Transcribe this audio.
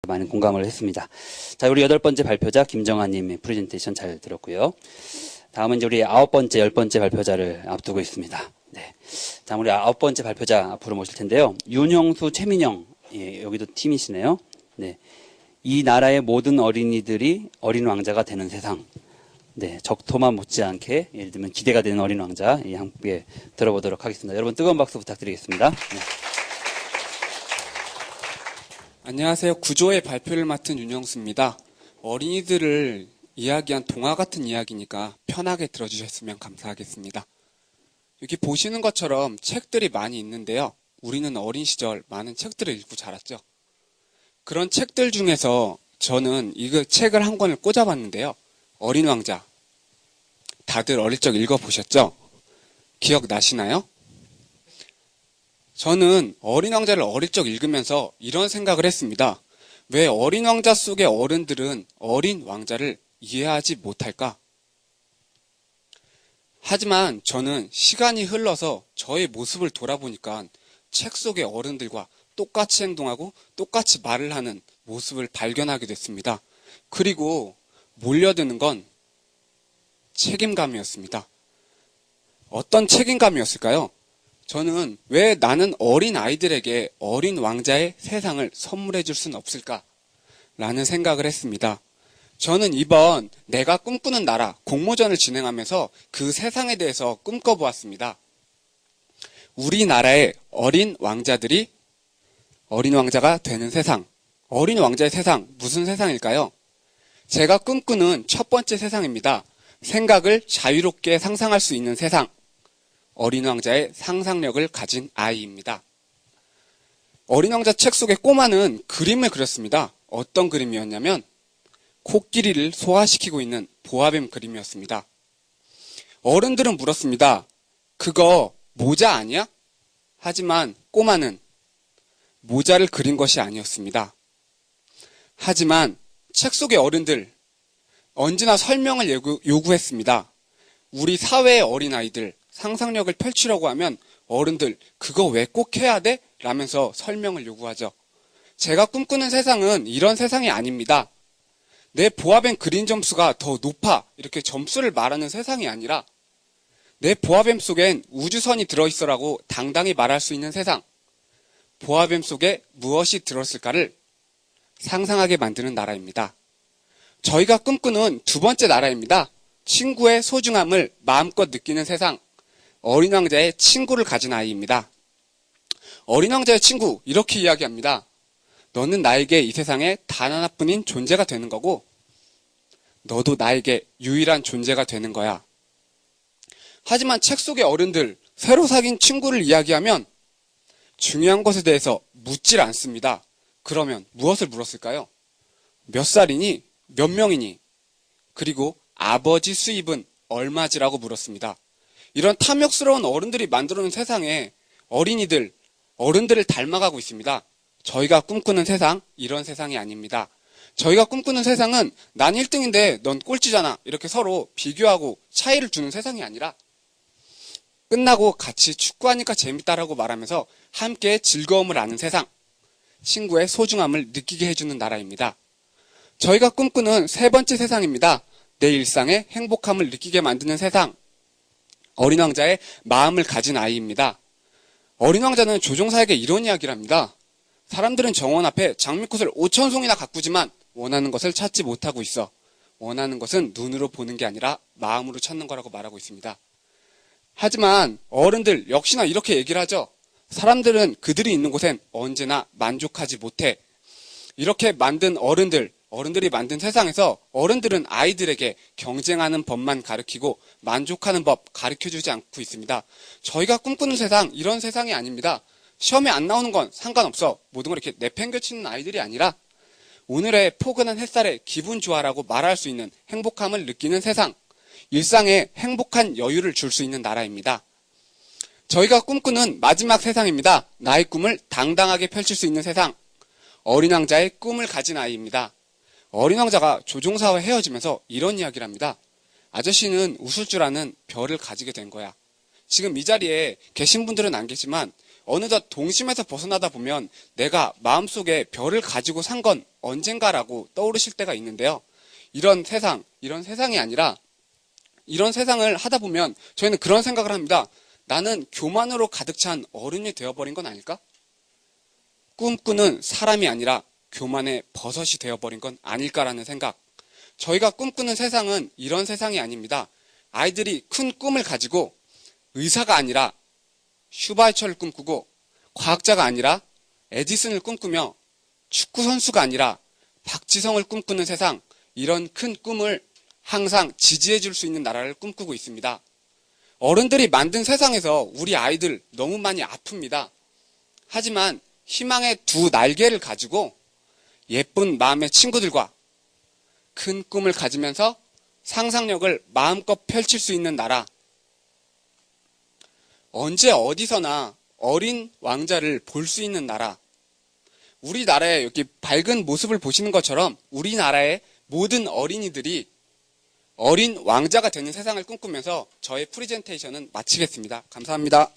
많은 공감을 했습니다. 자, 우리 8번째 발표자 김정아님의 프레젠테이션 잘 들었고요. 다음은 이제 우리 9번째, 10번째 발표자를 앞두고 있습니다. 네. 다음 우리 9번째 발표자 앞으로 모실 텐데요. 윤형수, 최민영, 예, 여기도 팀이시네요. 네. 이 나라의 모든 어린이들이 어린 왕자가 되는 세상. 네, 적토마 못지않게 예를 들면 기대가 되는 어린 왕자 함께 들어보도록 하겠습니다. 여러분 뜨거운 박수 부탁드리겠습니다. 네. 안녕하세요. 구조의 발표를 맡은 윤영수입니다. 어린이들을 이야기한 동화 같은 이야기니까 편하게 들어주셨으면 감사하겠습니다. 여기 보시는 것처럼 책들이 많이 있는데요. 우리는 어린 시절 많은 책들을 읽고 자랐죠. 그런 책들 중에서 저는 이 책을 한 권을 꽂아봤는데요. 어린 왕자. 다들 어릴 적 읽어보셨죠? 기억나시나요? 저는 어린 왕자를 어릴 적 읽으면서 이런 생각을 했습니다. 왜 어린 왕자 속의 어른들은 어린 왕자를 이해하지 못할까? 하지만 저는 시간이 흘러서 저의 모습을 돌아보니까 책 속의 어른들과 똑같이 행동하고 똑같이 말을 하는 모습을 발견하게 됐습니다. 그리고 몰려드는 건 책임감이었습니다. 어떤 책임감이었을까요? 저는 왜 나는 어린 아이들에게 어린 왕자의 세상을 선물해 줄 수는 없을까? 라는 생각을 했습니다. 저는 이번 내가 꿈꾸는 나라 공모전을 진행하면서 그 세상에 대해서 꿈꿔보았습니다. 우리나라의 어린 왕자들이 어린 왕자가 되는 세상, 어린 왕자의 세상, 무슨 세상일까요? 제가 꿈꾸는 첫 번째 세상입니다. 생각을 자유롭게 상상할 수 있는 세상, 어린 왕자의 상상력을 가진 아이입니다. 어린 왕자 책 속의 꼬마는 그림을 그렸습니다. 어떤 그림이었냐면 코끼리를 소화시키고 있는 보아뱀 그림이었습니다. 어른들은 물었습니다. 그거 모자 아니야? 하지만 꼬마는 모자를 그린 것이 아니었습니다. 하지만 책 속의 어른들 언제나 설명을 요구했습니다. 우리 사회의 어린아이들 상상력을 펼치려고 하면 어른들 그거 왜 꼭 해야 돼? 라면서 설명을 요구하죠. 제가 꿈꾸는 세상은 이런 세상이 아닙니다. 내 보아뱀 그린 점수가 더 높아 이렇게 점수를 말하는 세상이 아니라 내 보아뱀 속엔 우주선이 들어있어라고 당당히 말할 수 있는 세상, 보아뱀 속에 무엇이 들었을까를 상상하게 만드는 나라입니다. 저희가 꿈꾸는 두 번째 나라입니다. 친구의 소중함을 마음껏 느끼는 세상, 어린 왕자의 친구를 가진 아이입니다. 어린 왕자의 친구 이렇게 이야기합니다. 너는 나에게 이 세상에 단 하나뿐인 존재가 되는 거고 너도 나에게 유일한 존재가 되는 거야. 하지만 책 속의 어른들 새로 사귄 친구를 이야기하면 중요한 것에 대해서 묻질 않습니다. 그러면 무엇을 물었을까요? 몇 살이니? 몇 명이니? 그리고 아버지 수입은 얼마지라고 물었습니다. 이런 탐욕스러운 어른들이 만들어놓은 세상에 어른들을 닮아가고 있습니다. 저희가 꿈꾸는 세상, 이런 세상이 아닙니다. 저희가 꿈꾸는 세상은 난 1등인데 넌 꼴찌잖아. 이렇게 서로 비교하고 차이를 주는 세상이 아니라 끝나고 같이 축구하니까 재밌다라고 말하면서 함께 즐거움을 아는 세상, 친구의 소중함을 느끼게 해주는 나라입니다. 저희가 꿈꾸는 세 번째 세상입니다. 내 일상에 행복함을 느끼게 만드는 세상, 어린 왕자의 마음을 가진 아이입니다. 어린 왕자는 조종사에게 이런 이야기를 합니다. 사람들은 정원 앞에 장미꽃을 5,000송이나 가꾸지만 원하는 것을 찾지 못하고 있어. 원하는 것은 눈으로 보는 게 아니라 마음으로 찾는 거라고 말하고 있습니다. 하지만 어른들 역시나 이렇게 얘기를 하죠. 사람들은 그들이 있는 곳엔 언제나 만족하지 못해. 이렇게 만든 어른들이 만든 세상에서 어른들은 아이들에게 경쟁하는 법만 가르치고 만족하는 법 가르쳐주지 않고 있습니다. 저희가 꿈꾸는 세상, 이런 세상이 아닙니다. 시험에 안 나오는 건 상관없어. 모든 걸 이렇게 내팽겨치는 아이들이 아니라 오늘의 포근한 햇살에 기분 좋아라고 말할 수 있는 행복함을 느끼는 세상, 일상에 행복한 여유를 줄 수 있는 나라입니다. 저희가 꿈꾸는 마지막 세상입니다. 나의 꿈을 당당하게 펼칠 수 있는 세상, 어린 왕자의 꿈을 가진 아이입니다. 어린 왕자가 조종사와 헤어지면서 이런 이야기를 합니다. 아저씨는 웃을 줄 아는 별을 가지게 된 거야. 지금 이 자리에 계신 분들은 안 계시지만 어느덧 동심에서 벗어나다 보면 내가 마음속에 별을 가지고 산 건 언젠가라고 떠오르실 때가 있는데요. 이런 세상이 아니라 이런 세상을 하다 보면 저희는 그런 생각을 합니다. 나는 교만으로 가득 찬 어른이 되어버린 건 아닐까? 꿈꾸는 사람이 아니라 교만의 버섯이 되어버린 건 아닐까라는 생각. 저희가 꿈꾸는 세상은 이런 세상이 아닙니다. 아이들이 큰 꿈을 가지고 의사가 아니라 슈바이처를 꿈꾸고 과학자가 아니라 에디슨을 꿈꾸며 축구선수가 아니라 박지성을 꿈꾸는 세상, 이런 큰 꿈을 항상 지지해 줄 수 있는 나라를 꿈꾸고 있습니다. 어른들이 만든 세상에서 우리 아이들 너무 많이 아픕니다. 하지만 희망의 두 날개를 가지고 예쁜 마음의 친구들과 큰 꿈을 가지면서 상상력을 마음껏 펼칠 수 있는 나라. 언제 어디서나 어린 왕자를 볼 수 있는 나라. 우리나라의 여기 밝은 모습을 보시는 것처럼 우리나라의 모든 어린이들이 어린 왕자가 되는 세상을 꿈꾸면서 저의 프레젠테이션은 마치겠습니다. 감사합니다.